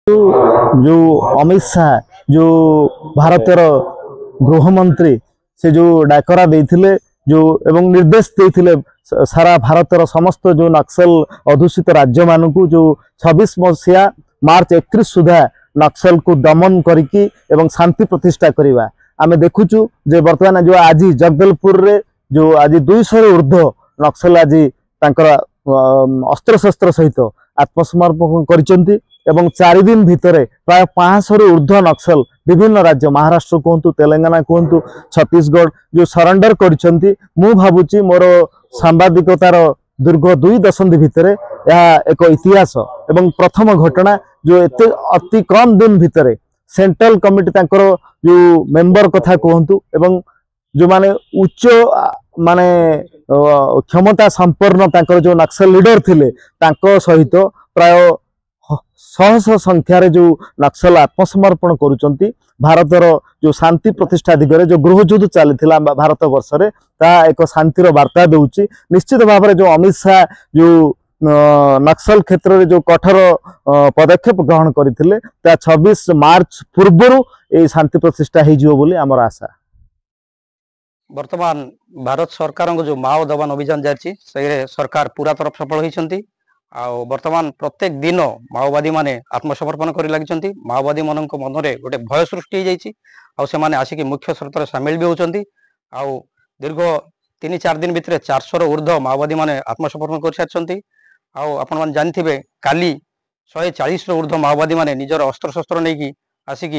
जो अमित शाह जो भारतर गृहमंत्री से जो डाकरा देथिले जो एवं निर्देश देथिले सारा भारतर समस्त जो नक्सल अधूषित राज्य मानू जो 26 मसीहा मार्च 31 सुधा नक्सल को दमन करिकी एवं शांति प्रतिष्ठा करवा आमे देखुचु जे वर्तमान जो आज जगदलपुर रे जो आज 200 ऊर्ध्व नक्सल आज तांकर अस्त्र शस्त्र सहित आत्मसमर्पण करिसंती एवं 4 दिन भितर प्राय 500 ऊर्ध्व नक्सल विभिन्न राज्य महाराष्ट्र कहतु तेलंगाना कहतु छत्तीसगढ़ जो सरेंडर करिसंती मु भाबुची मोर सांबादिकतार दीर्घ 2 दशंधि भितर यह एक इतिहास एवं प्रथम घटना जो एते अति कम दिन भितर सेंट्रल कमिटी तांकर जो मेंबर कथा कहतु एवं जो माने उच्च माने क्षमता संपन्न तांकर जो नक्सल लीडर थिले तांको सहित प्राय शह संख्यार जो नक्सल आत्मसमर्पण करुचंती भारतर जो शांति प्रतिष्ठा दिगरे जो गृहयुद्ध चली भारत वर्ष रे ता एक शांतिर वार्ता दूची निश्चित भाव में जो अमित शाह जो नक्सल क्षेत्र में जो कठोर पदक्षेप ग्रहण करथिले ता 26 मार्च पूर्व ए शांति प्रतिष्ठा हो बोली आमर आशा। वर्तमान भारत सरकार जो माओ दमन अभियान जारी सरकार पूरा तरफ सफल होती वर्तमान प्रत्येक दिन माओवादी माने आत्मसमर्पण कर लगी माओवादी मान मनरे गोटे भय सृष्टि होने आसिक मुख्य स्रोत सामिल भी होती दीर्घ 3-4 दिन भितर 400 ऊर्ध्व माओवादी माने आत्मसमर्पण कर सारी आपण मैंने जानते काली 140 ऊर्ध्व माओवादी माने निजर अस्त्र शस्त्र नहीं आसिक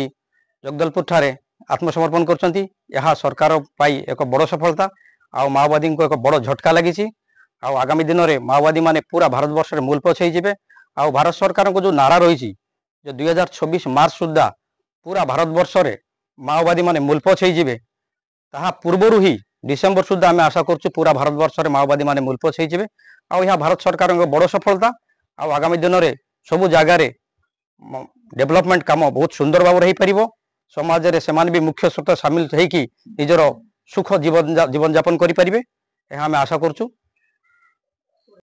जगदलपुर ठारे आत्मसमर्पण कर सरकार पाई एक बड़ सफलता माओवादी को एक बड़ झटका लगी आगामी दिन में माओवादी माने पूरा भारत वर्ष में मूलपोछ हो भारत सरकार को जो नारा रही जो 2026 मार्च सुधा पूरा भारत वर्ष में माओवादी माने मूलपोछ हो पूर्वर ही डिसेम्बर सुधा आम आशा कर पूरा भारत वर्ष में माओवादी माने मूलपोछ हो यह भारत सरकार बड़ सफलता आगामी दिन में सबू जगार डेवलपमेंट काम बहुत सुंदर भाव हो पार समाज रे सेमान भी मुख्य स्रोत सामिल होकर निजर सुख जीवन यापन करें आम आशा करूँ।